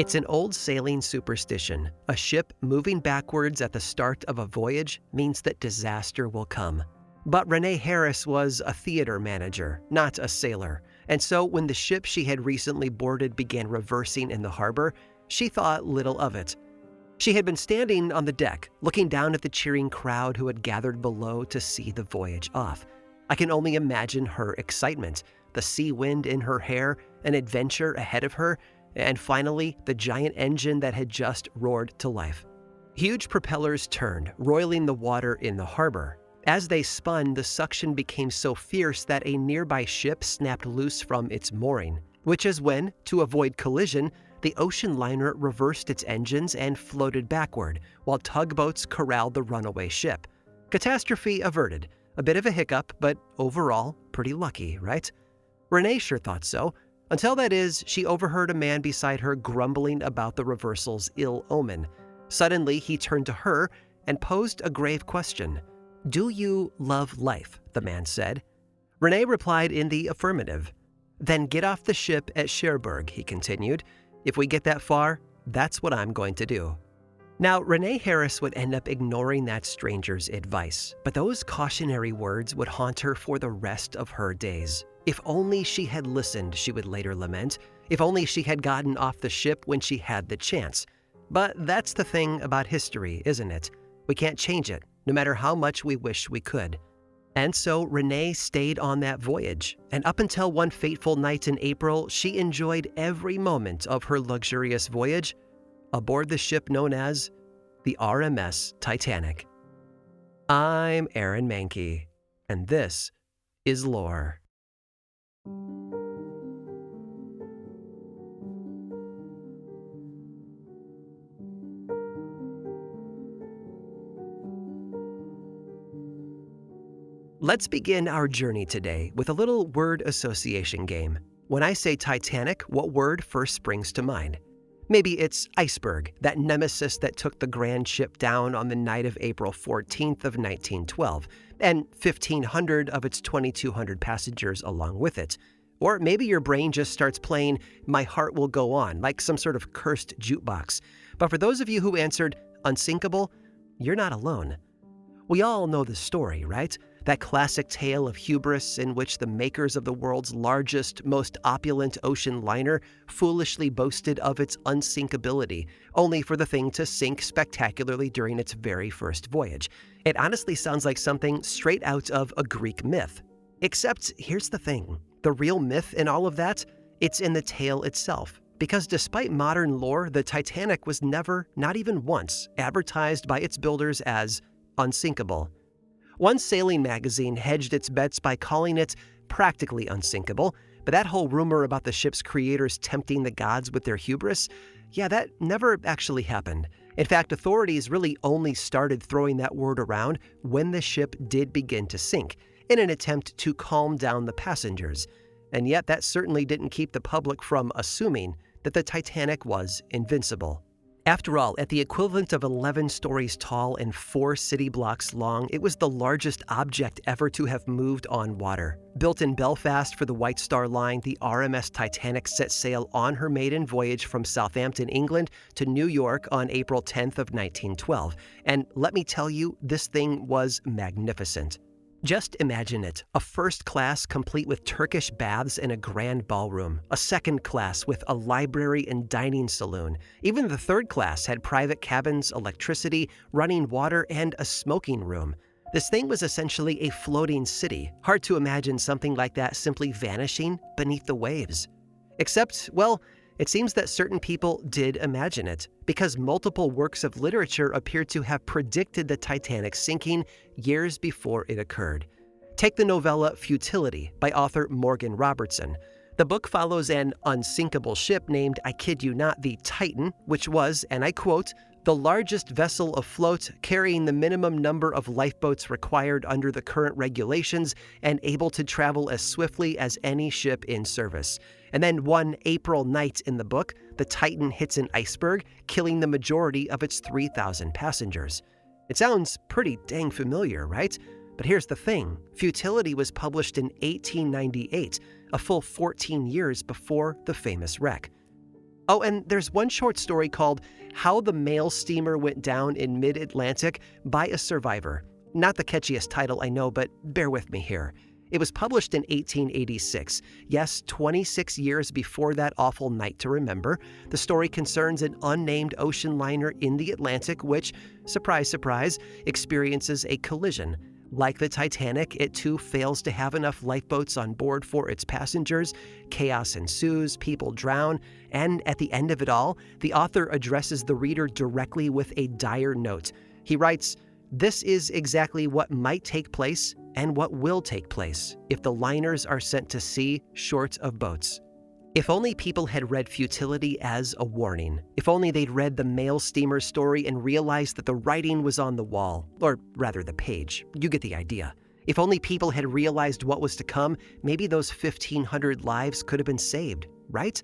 It's an old sailing superstition. A ship moving backwards at the start of a voyage means that disaster will come. But Renee Harris was a theater manager, not a sailor, and so when the ship she had recently boarded began reversing in the harbor, she thought little of it. She had been standing on the deck, looking down at the cheering crowd who had gathered below to see the voyage off. I can only imagine her excitement, the sea wind in her hair, an adventure ahead of her, and finally, the giant engine that had just roared to life. Huge propellers turned, roiling the water in the harbor. As they spun, the suction became so fierce that a nearby ship snapped loose from its mooring, which is when, to avoid collision, the ocean liner reversed its engines and floated backward, while tugboats corralled the runaway ship. Catastrophe averted. A bit of a hiccup, but overall, pretty lucky, right? Renee sure thought so. Until that is, she overheard a man beside her grumbling about the reversal's ill omen. Suddenly, he turned to her and posed a grave question. "Do you love life?" the man said. Renee replied in the affirmative. "Then get off the ship at Cherbourg," he continued. "If we get that far, that's what I'm going to do." Now, Renee Harris would end up ignoring that stranger's advice, but those cautionary words would haunt her for the rest of her days. If only she had listened, she would later lament. If only she had gotten off the ship when she had the chance. But that's the thing about history, isn't it? We can't change it, no matter how much we wish we could. And so Renee stayed on that voyage, and up until one fateful night in April, she enjoyed every moment of her luxurious voyage aboard the ship known as the RMS Titanic. I'm Aaron Mankey, and this is Lore. Let's begin our journey today with a little word association game. When I say Titanic, what word first springs to mind? Maybe it's iceberg, that nemesis that took the grand ship down on the night of April 14th of 1912, and 1,500 of its 2,200 passengers along with it. Or maybe your brain just starts playing My Heart Will Go On, like some sort of cursed jukebox. But for those of you who answered Unsinkable, you're not alone. We all know the story, right? That classic tale of hubris in which the makers of the world's largest, most opulent ocean liner foolishly boasted of its unsinkability, only for the thing to sink spectacularly during its very first voyage. It honestly sounds like something straight out of a Greek myth. Except, here's the thing. The real myth in all of that, it's in the tale itself. Because despite modern lore, the Titanic was never, not even once, advertised by its builders as unsinkable. One sailing magazine hedged its bets by calling it practically unsinkable, but that whole rumor about the ship's creators tempting the gods with their hubris, yeah, that never actually happened. In fact, authorities really only started throwing that word around when the ship did begin to sink, in an attempt to calm down the passengers. And yet that certainly didn't keep the public from assuming that the Titanic was invincible. After all, at the equivalent of 11 stories tall and 4 city blocks long, it was the largest object ever to have moved on water. Built in Belfast for the White Star Line, the RMS Titanic set sail on her maiden voyage from Southampton, England to New York on April 10th of 1912. And let me tell you, this thing was magnificent. Just imagine it, a first class complete with Turkish baths and a grand ballroom, a second class with a library and dining saloon. Even the third class had private cabins, electricity, running water, and a smoking room. This thing was essentially a floating city. Hard to imagine something like that simply vanishing beneath the waves. Except, well, it seems that certain people did imagine it, because multiple works of literature appear to have predicted the Titanic sinking years before it occurred. Take the novella Futility by author Morgan Robertson. The book follows an unsinkable ship named, I kid you not, the Titan, which was, and I quote, the largest vessel afloat, carrying the minimum number of lifeboats required under the current regulations and able to travel as swiftly as any ship in service. And then one April night in the book, the Titan hits an iceberg, killing the majority of its 3,000 passengers. It sounds pretty dang familiar, right? But here's the thing. Futility was published in 1898, a full 14 years before the famous wreck. Oh, and there's one short story called How the Mail Steamer Went Down in Mid-Atlantic by a Survivor. Not the catchiest title, I know, but bear with me here. It was published in 1886. Yes, 26 years before that awful night to remember. The story concerns an unnamed ocean liner in the Atlantic which, surprise, surprise, experiences a collision. Like the Titanic, it too fails to have enough lifeboats on board for its passengers. Chaos ensues, people drown, and at the end of it all, the author addresses the reader directly with a dire note. He writes, "This is exactly what might take place and what will take place if the liners are sent to sea short of boats." If only people had read futility as a warning. If only they'd read the mail steamer story and realized that the writing was on the wall, or rather the page. You get the idea. If only people had realized what was to come, maybe those 1,500 lives could have been saved, right?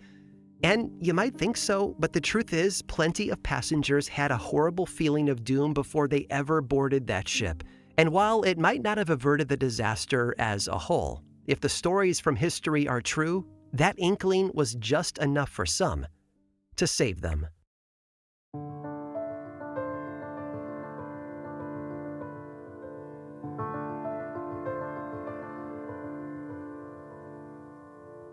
And you might think so, but the truth is, plenty of passengers had a horrible feeling of doom before they ever boarded that ship. And while it might not have averted the disaster as a whole, if the stories from history are true, that inkling was just enough for some to save them.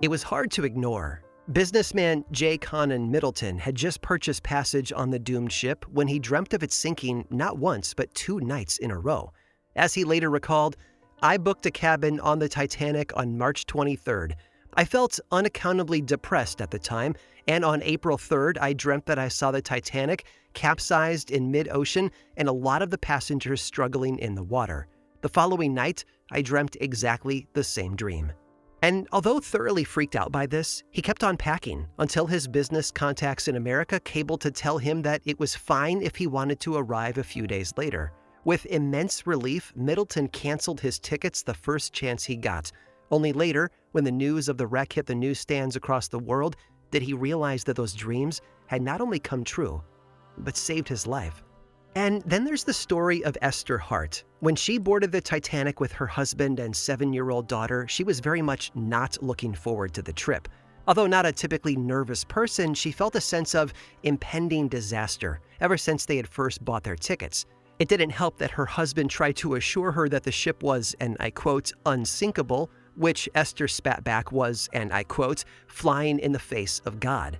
It was hard to ignore. Businessman J. Conan Middleton had just purchased passage on the doomed ship when he dreamt of its sinking not once but 2 nights in a row. As he later recalled, "I booked a cabin on the Titanic on March 23rd. I felt unaccountably depressed at the time, and on April 3rd, I dreamt that I saw the Titanic capsized in mid-ocean and a lot of the passengers struggling in the water. The following night, I dreamt exactly the same dream." And although thoroughly freaked out by this, he kept on packing until his business contacts in America cabled to tell him that it was fine if he wanted to arrive a few days later. With immense relief, Middleton canceled his tickets the first chance he got. Only later, when the news of the wreck hit the newsstands across the world, did he realize that those dreams had not only come true, but saved his life. And then there's the story of Esther Hart. When she boarded the Titanic with her husband and 7-year-old daughter, she was very much not looking forward to the trip. Although not a typically nervous person, she felt a sense of impending disaster ever since they had first bought their tickets. It didn't help that her husband tried to assure her that the ship was, and I quote, unsinkable, which Esther spat back was, and I quote, flying in the face of God.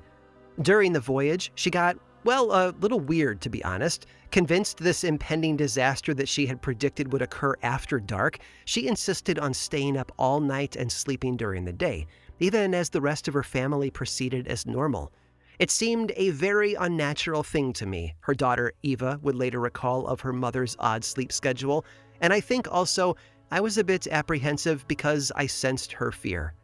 During the voyage, she got, well, a little weird to be honest. Convinced this impending disaster that she had predicted would occur after dark, she insisted on staying up all night and sleeping during the day, even as the rest of her family proceeded as normal. It seemed a very unnatural thing to me, her daughter Eva would later recall of her mother's odd sleep schedule, and I think also I was a bit apprehensive because I sensed her fear.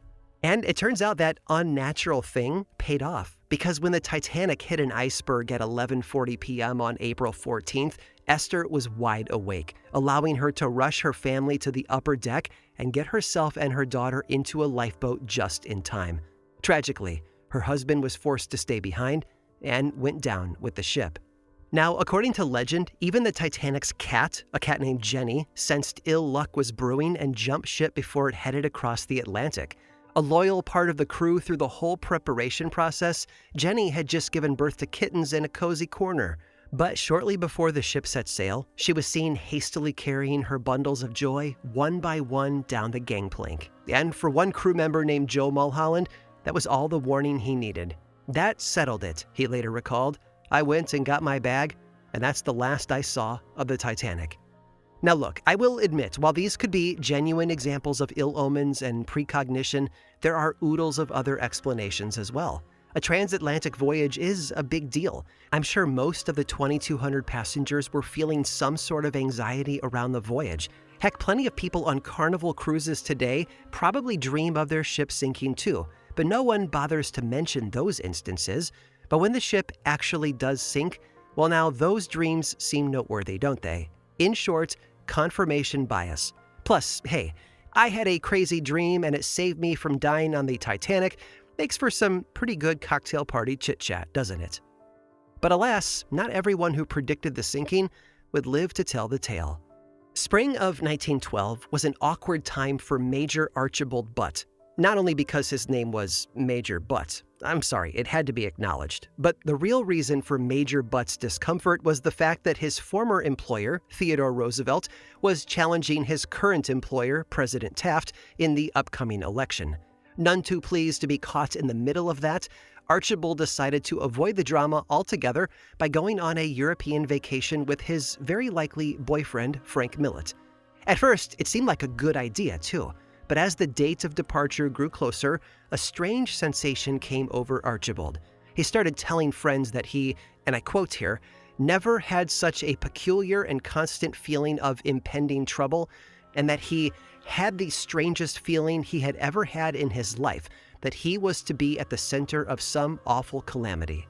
And it turns out that unnatural thing paid off, because when the Titanic hit an iceberg at 11:40 p.m. on April 14th, Esther was wide awake, allowing her to rush her family to the upper deck and get herself and her daughter into a lifeboat just in time. Tragically, her husband was forced to stay behind and went down with the ship. Now, according to legend, even the Titanic's cat, a cat named Jenny, sensed ill luck was brewing and jumped ship before it headed across the Atlantic. A loyal part of the crew through the whole preparation process, Jenny had just given birth to kittens in a cozy corner. But shortly before the ship set sail, she was seen hastily carrying her bundles of joy one by one down the gangplank. And for one crew member named Joe Mulholland, that was all the warning he needed. That settled it, he later recalled. I went and got my bag, and that's the last I saw of the Titanic. Now look, I will admit, while these could be genuine examples of ill omens and precognition, there are oodles of other explanations as well. A transatlantic voyage is a big deal. I'm sure most of the 2,200 passengers were feeling some sort of anxiety around the voyage. Heck, plenty of people on Carnival cruises today probably dream of their ship sinking too, but no one bothers to mention those instances. But when the ship actually does sink, well now those dreams seem noteworthy, don't they? In short, confirmation bias. Plus, hey, I had a crazy dream and it saved me from dying on the Titanic. Makes for some pretty good cocktail party chit-chat, doesn't it? But alas, not everyone who predicted the sinking would live to tell the tale. Spring of 1912 was an awkward time for Major Archibald Butt. Not only because his name was Major Butt, I'm sorry, it had to be acknowledged, but the real reason for Major Butt's discomfort was the fact that his former employer, Theodore Roosevelt, was challenging his current employer, President Taft, in the upcoming election. None too pleased to be caught in the middle of that, Archibald decided to avoid the drama altogether by going on a European vacation with his very likely boyfriend, Frank Millet. At first, it seemed like a good idea, too. But as the date of departure grew closer, a strange sensation came over Archibald. He started telling friends that he, and I quote here, never had such a peculiar and constant feeling of impending trouble, and that he had the strangest feeling he had ever had in his life, that he was to be at the center of some awful calamity.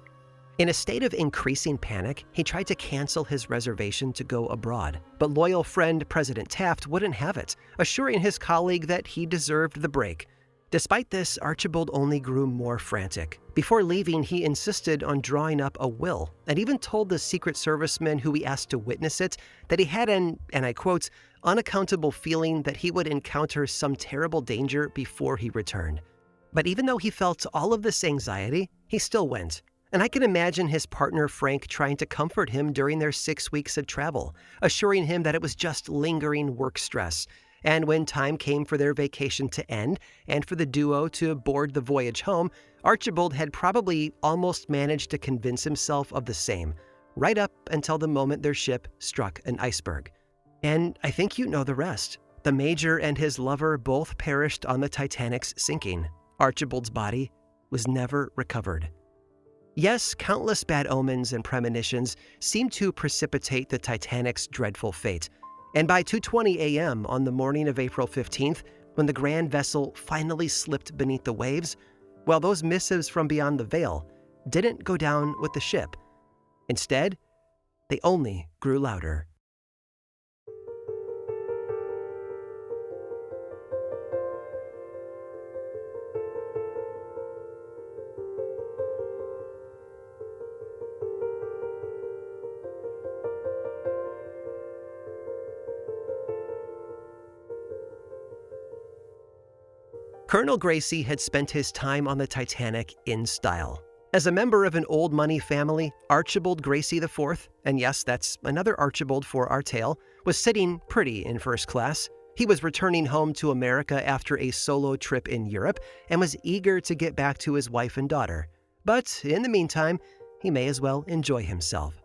In a state of increasing panic, he tried to cancel his reservation to go abroad, but loyal friend President Taft wouldn't have it, assuring his colleague that he deserved the break. Despite this, Archibald only grew more frantic. Before leaving, he insisted on drawing up a will, and even told the Secret Serviceman who he asked to witness it that he had an, and I quote, unaccountable feeling that he would encounter some terrible danger before he returned. But even though he felt all of this anxiety, he still went. And I can imagine his partner Frank trying to comfort him during their 6 weeks of travel, assuring him that it was just lingering work stress. And when time came for their vacation to end and for the duo to board the voyage home, Archibald had probably almost managed to convince himself of the same, right up until the moment their ship struck an iceberg. And I think you know the rest. The Major and his lover both perished on the Titanic's sinking. Archibald's body was never recovered. Yes, countless bad omens and premonitions seemed to precipitate the Titanic's dreadful fate. And by 2:20 a.m. on the morning of April 15th, when the grand vessel finally slipped beneath the waves, well, those missives from beyond the veil didn't go down with the ship. Instead, they only grew louder. Colonel Gracie had spent his time on the Titanic in style. As a member of an old money family, Archibald Gracie IV, and yes, that's another Archibald for our tale, was sitting pretty in first class. He was returning home to America after a solo trip in Europe and was eager to get back to his wife and daughter. But in the meantime, he may as well enjoy himself.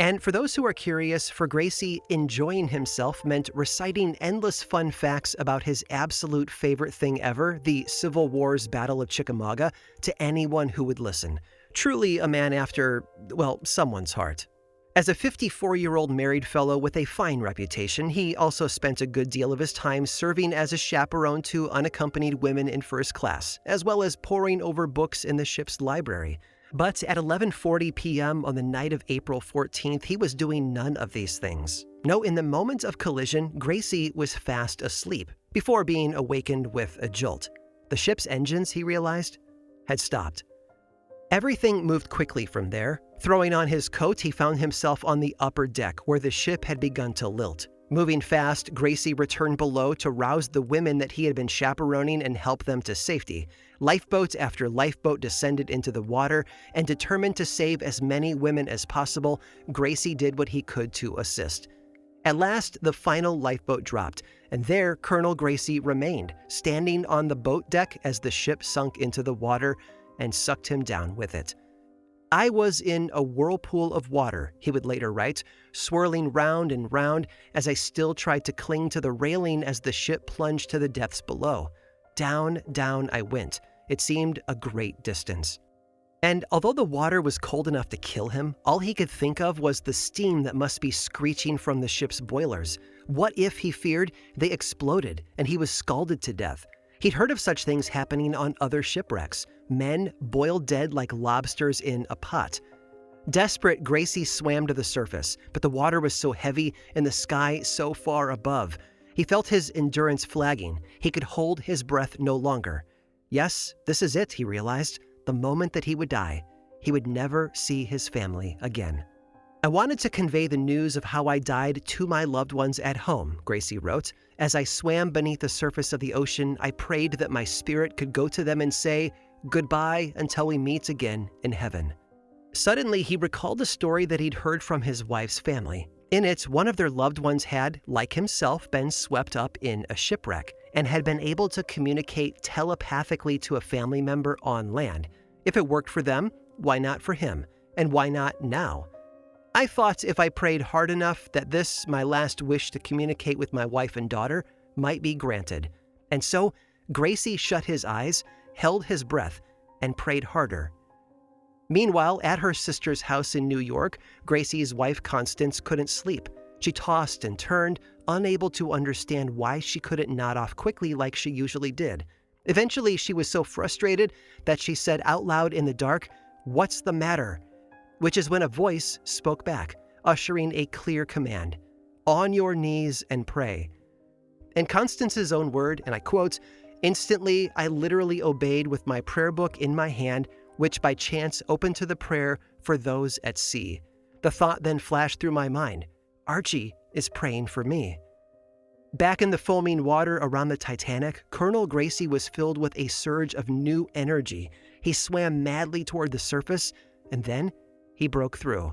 And for those who are curious, for Gracie, enjoying himself meant reciting endless fun facts about his absolute favorite thing ever, the Civil War's Battle of Chickamauga, to anyone who would listen. Truly a man after, well, someone's heart. As a 54-year-old married fellow with a fine reputation, he also spent a good deal of his time serving as a chaperone to unaccompanied women in first class, as well as poring over books in the ship's library. But at 11:40 p.m. on the night of April 14th, he was doing none of these things. No, in the moment of collision, Gracie was fast asleep, before being awakened with a jolt. The ship's engines, he realized, had stopped. Everything moved quickly from there. Throwing on his coat, he found himself on the upper deck, where the ship had begun to lilt. Moving fast, Gracie returned below to rouse the women that he had been chaperoning and help them to safety. Lifeboat after lifeboat descended into the water, and determined to save as many women as possible, Gracie did what he could to assist. At last, the final lifeboat dropped, and there Colonel Gracie remained, standing on the boat deck as the ship sunk into the water and sucked him down with it. "I was in a whirlpool of water," he would later write, "swirling round and round as I still tried to cling to the railing as the ship plunged to the depths below. Down, down I went. It seemed a great distance." And although the water was cold enough to kill him, all he could think of was the steam that must be screeching from the ship's boilers. What if, he feared, they exploded and he was scalded to death? He'd heard of such things happening on other shipwrecks. Men boiled dead like lobsters in a pot. Desperate, Gracie swam to the surface, but the water was so heavy and the sky so far above. He felt his endurance flagging. He could hold his breath no longer. Yes, this is it, he realized. The moment that he would die. He would never see his family again. I wanted to convey the news of how I died to my loved ones at home, Gracie wrote. As I swam beneath the surface of the ocean, I prayed that my spirit could go to them and say, "Goodbye until we meet again in heaven." Suddenly, he recalled a story that he'd heard from his wife's family. In it, one of their loved ones had, like himself, been swept up in a shipwreck and had been able to communicate telepathically to a family member on land. If it worked for them, why not for him? And why not now? I thought if I prayed hard enough that this, my last wish to communicate with my wife and daughter, might be granted. And so, Gracie shut his eyes, held his breath, and prayed harder. Meanwhile, at her sister's house in New York, Gracie's wife Constance couldn't sleep. She tossed and turned, unable to understand why she couldn't nod off quickly like she usually did. Eventually, she was so frustrated that she said out loud in the dark, "What's the matter?" Which is when a voice spoke back, ushering a clear command: "On your knees and pray." In Constance's own word, and I quote, "Instantly, I literally obeyed with my prayer book in my hand, which by chance opened to the prayer for those at sea. The thought then flashed through my mind, Archie is praying for me." Back in the foaming water around the Titanic, Colonel Gracie was filled with a surge of new energy. He swam madly toward the surface, and then he broke through.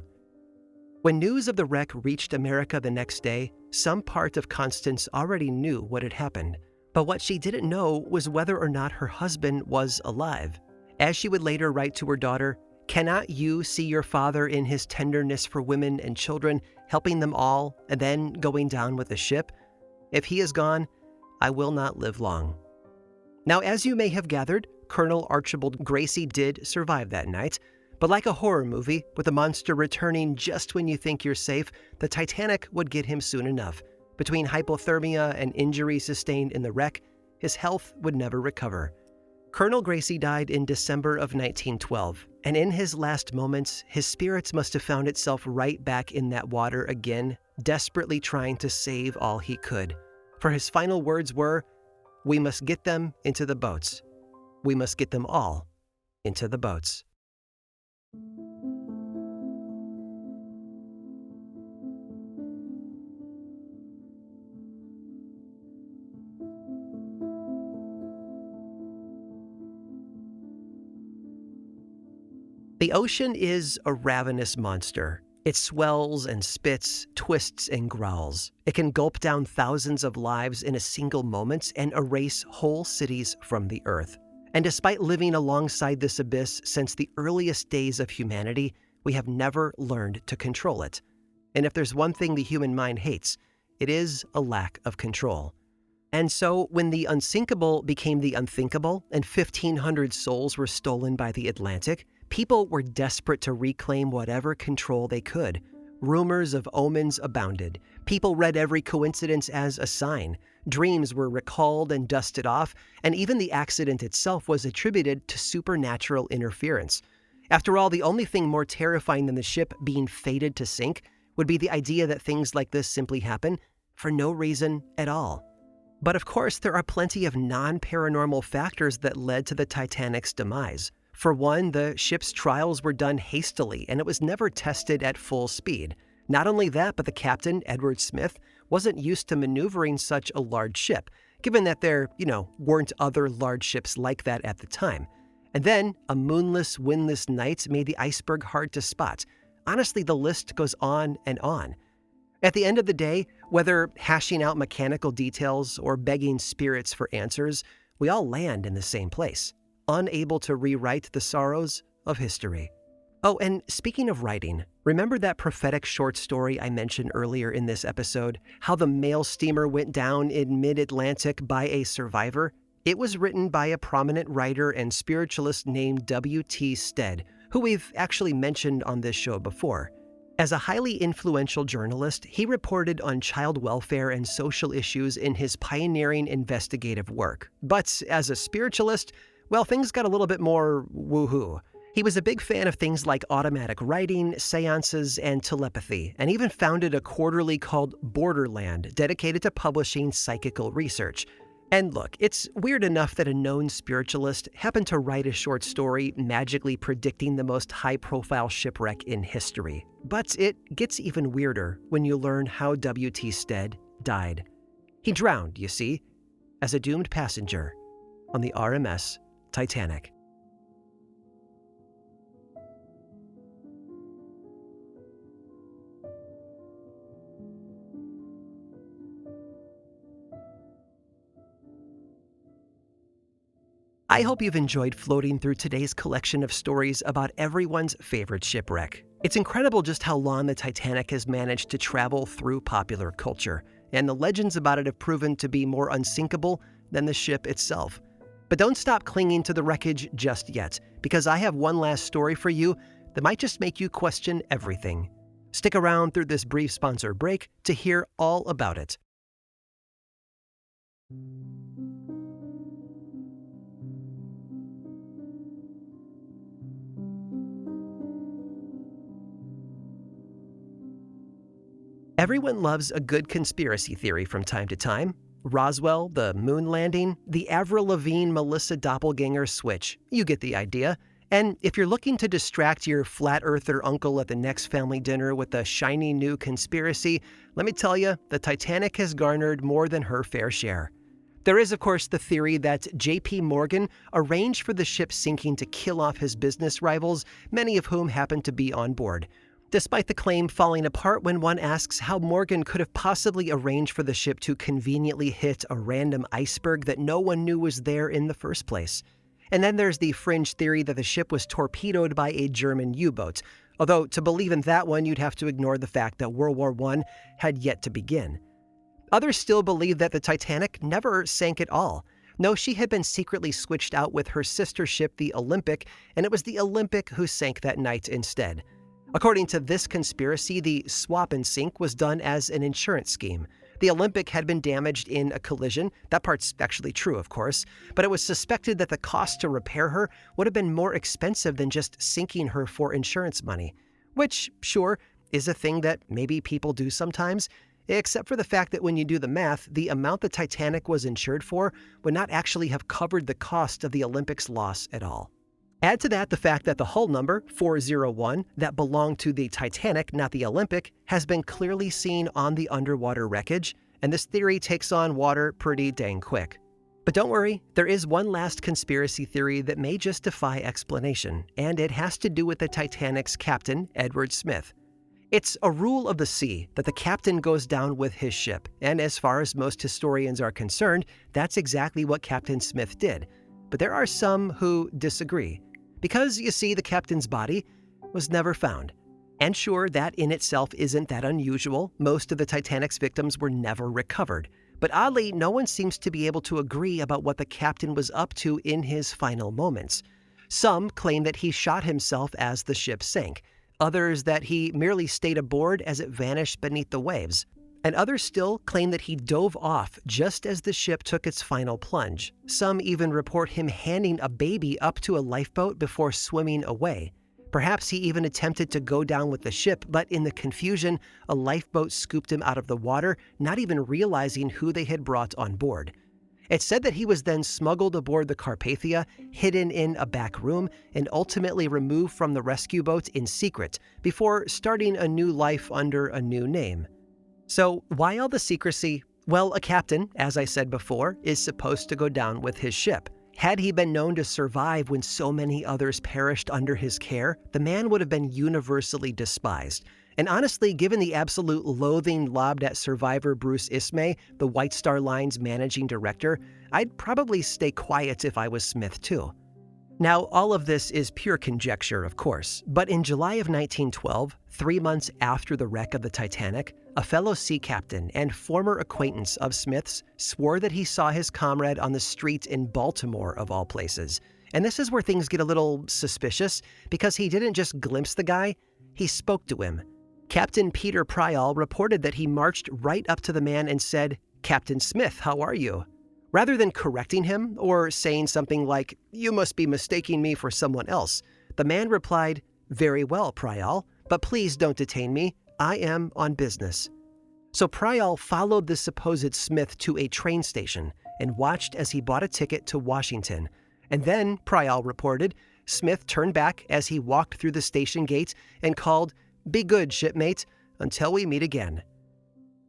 When news of the wreck reached America the next day, some part of Constance already knew what had happened. But what she didn't know was whether or not her husband was alive. As she would later write to her daughter, "Cannot you see your father in his tenderness for women and children, helping them all, and then going down with the ship? If he is gone, I will not live long." Now, as you may have gathered, Colonel Archibald Gracie did survive that night. But like a horror movie, with the monster returning just when you think you're safe, the Titanic would get him soon enough. Between hypothermia and injuries sustained in the wreck, his health would never recover. Colonel Gracie died in December of 1912, and in his last moments, his spirits must have found itself right back in that water again, desperately trying to save all he could. For his final words were, "We must get them into the boats. We must get them all into the boats." The ocean is a ravenous monster. It swells and spits, twists and growls. It can gulp down thousands of lives in a single moment and erase whole cities from the earth. And despite living alongside this abyss since the earliest days of humanity, we have never learned to control it. And if there's one thing the human mind hates, it is a lack of control. And so, when the Unsinkable became the unthinkable and 1,500 souls were stolen by the Atlantic, people were desperate to reclaim whatever control they could. Rumors of omens abounded. People read every coincidence as a sign. Dreams were recalled and dusted off, and even the accident itself was attributed to supernatural interference. After all, the only thing more terrifying than the ship being fated to sink would be the idea that things like this simply happen for no reason at all. But of course, there are plenty of non-paranormal factors that led to the Titanic's demise. For one, the ship's trials were done hastily, and it was never tested at full speed. Not only that, but the captain, Edward Smith, wasn't used to maneuvering such a large ship, given that there, weren't other large ships like that at the time. And then, a moonless, windless night made the iceberg hard to spot. Honestly, the list goes on and on. At the end of the day, whether hashing out mechanical details or begging spirits for answers, we all land in the same place, unable to rewrite the sorrows of history. Oh, and speaking of writing, remember that prophetic short story I mentioned earlier in this episode? How the mail steamer went down in mid-Atlantic by a survivor? It was written by a prominent writer and spiritualist named W.T. Stead, who we've actually mentioned on this show before. As a highly influential journalist, he reported on child welfare and social issues in his pioneering investigative work. But as a spiritualist, well, things got a little bit more woohoo. He was a big fan of things like automatic writing, seances, and telepathy, and even founded a quarterly called Borderland, dedicated to publishing psychical research. And look, it's weird enough that a known spiritualist happened to write a short story magically predicting the most high-profile shipwreck in history. But it gets even weirder when you learn how W.T. Stead died. He drowned, you see, as a doomed passenger on the RMS Titanic. I hope you've enjoyed floating through today's collection of stories about everyone's favorite shipwreck. It's incredible just how long the Titanic has managed to travel through popular culture, and the legends about it have proven to be more unsinkable than the ship itself. But don't stop clinging to the wreckage just yet, because I have one last story for you that might just make you question everything. Stick around through this brief sponsor break to hear all about it. Everyone loves a good conspiracy theory from time to time. Roswell, the moon landing, the Avril Lavigne-Melissa doppelganger switch. You get the idea. And if you're looking to distract your flat earther uncle at the next family dinner with a shiny new conspiracy, let me tell you, the Titanic has garnered more than her fair share. There is, of course, the theory that J.P. Morgan arranged for the ship sinking to kill off his business rivals, many of whom happened to be on board. Despite the claim falling apart when one asks how Morgan could have possibly arranged for the ship to conveniently hit a random iceberg that no one knew was there in the first place. And then there's the fringe theory that the ship was torpedoed by a German U-boat, although to believe in that one you'd have to ignore the fact that World War I had yet to begin. Others still believe that the Titanic never sank at all. No, she had been secretly switched out with her sister ship, the Olympic, and it was the Olympic who sank that night instead. According to this conspiracy, the swap and sink was done as an insurance scheme. The Olympic had been damaged in a collision. That part's actually true, of course, but it was suspected that the cost to repair her would have been more expensive than just sinking her for insurance money. Which, sure, is a thing that maybe people do sometimes, except for the fact that when you do the math, the amount the Titanic was insured for would not actually have covered the cost of the Olympic's loss at all. Add to that the fact that the hull number, 401, that belonged to the Titanic, not the Olympic, has been clearly seen on the underwater wreckage, and this theory takes on water pretty dang quick. But don't worry, there is one last conspiracy theory that may just defy explanation, and it has to do with the Titanic's captain, Edward Smith. It's a rule of the sea that the captain goes down with his ship, and as far as most historians are concerned, that's exactly what Captain Smith did. But there are some who disagree. Because, you see, the captain's body was never found. And sure, that in itself isn't that unusual. Most of the Titanic's victims were never recovered. But oddly, no one seems to be able to agree about what the captain was up to in his final moments. Some claim that he shot himself as the ship sank. Others that he merely stayed aboard as it vanished beneath the waves. And others still claim that he dove off just as the ship took its final plunge. Some even report him handing a baby up to a lifeboat before swimming away. Perhaps he even attempted to go down with the ship, but in the confusion, a lifeboat scooped him out of the water, not even realizing who they had brought on board. It's said that he was then smuggled aboard the Carpathia, hidden in a back room, and ultimately removed from the rescue boat in secret before starting a new life under a new name. So why all the secrecy? Well, a captain, as I said before, is supposed to go down with his ship. Had he been known to survive when so many others perished under his care, the man would have been universally despised. And honestly, given the absolute loathing lobbed at survivor Bruce Ismay, the White Star Line's managing director, I'd probably stay quiet if I was Smith too. Now, all of this is pure conjecture, of course, but in July of 1912, 3 months after the wreck of the Titanic, a fellow sea captain and former acquaintance of Smith's swore that he saw his comrade on the street in Baltimore, of all places. And this is where things get a little suspicious, because he didn't just glimpse the guy, he spoke to him. Captain Peter Pryall reported that he marched right up to the man and said, "Captain Smith, how are you?" Rather than correcting him or saying something like, "You must be mistaking me for someone else," the man replied, "Very well, Pryall, but please don't detain me. I am on business." So Prial followed the supposed Smith to a train station and watched as he bought a ticket to Washington. And then, Prial reported, Smith turned back as he walked through the station gate and called, "Be good, shipmate, until we meet again."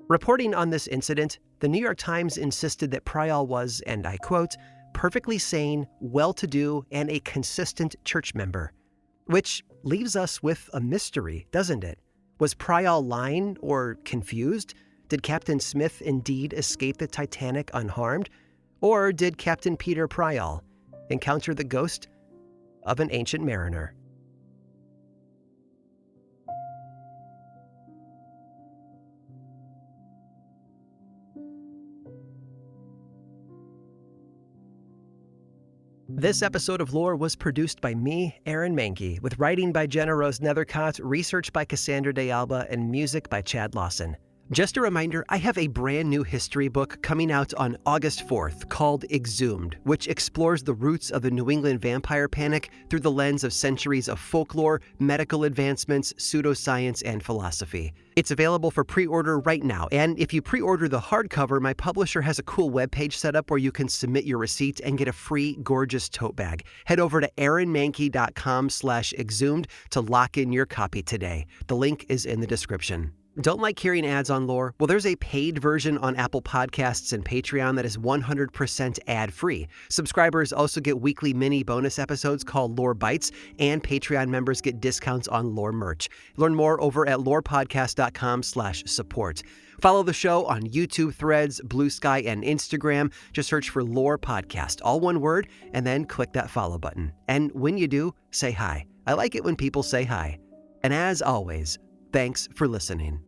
Reporting on this incident, the New York Times insisted that Prial was, and I quote, "perfectly sane, well-to-do, and a consistent church member." Which leaves us with a mystery, doesn't it? Was Prial lying or confused? Did Captain Smith indeed escape the Titanic unharmed? Or did Captain Peter Prial encounter the ghost of an ancient mariner? This episode of Lore was produced by me, Aaron Mahnke, with writing by Jenna Rose Nethercott, research by Cassandra De Alba, and music by Chad Lawson. Just a reminder, I have a brand new history book coming out on August 4th called EXHUMED, which explores the roots of the New England vampire panic through the lens of centuries of folklore, medical advancements, pseudoscience, and philosophy. It's available for pre-order right now, and if you pre-order the hardcover, my publisher has a cool webpage set up where you can submit your receipt and get a free, gorgeous tote bag. Head over to aaronmahnke.com/exhumed to lock in your copy today. The link is in the description. Don't like hearing ads on Lore? Well, there's a paid version on Apple Podcasts and Patreon that is 100% ad-free. Subscribers also get weekly mini bonus episodes called Lore Bites, and Patreon members get discounts on Lore merch. Learn more over at lorepodcast.com/support. Follow the show on YouTube, Threads, Blue Sky, and Instagram. Just search for Lore Podcast, all one word, and then click that follow button. And when you do, say hi. I like it when people say hi. And as always, thanks for listening.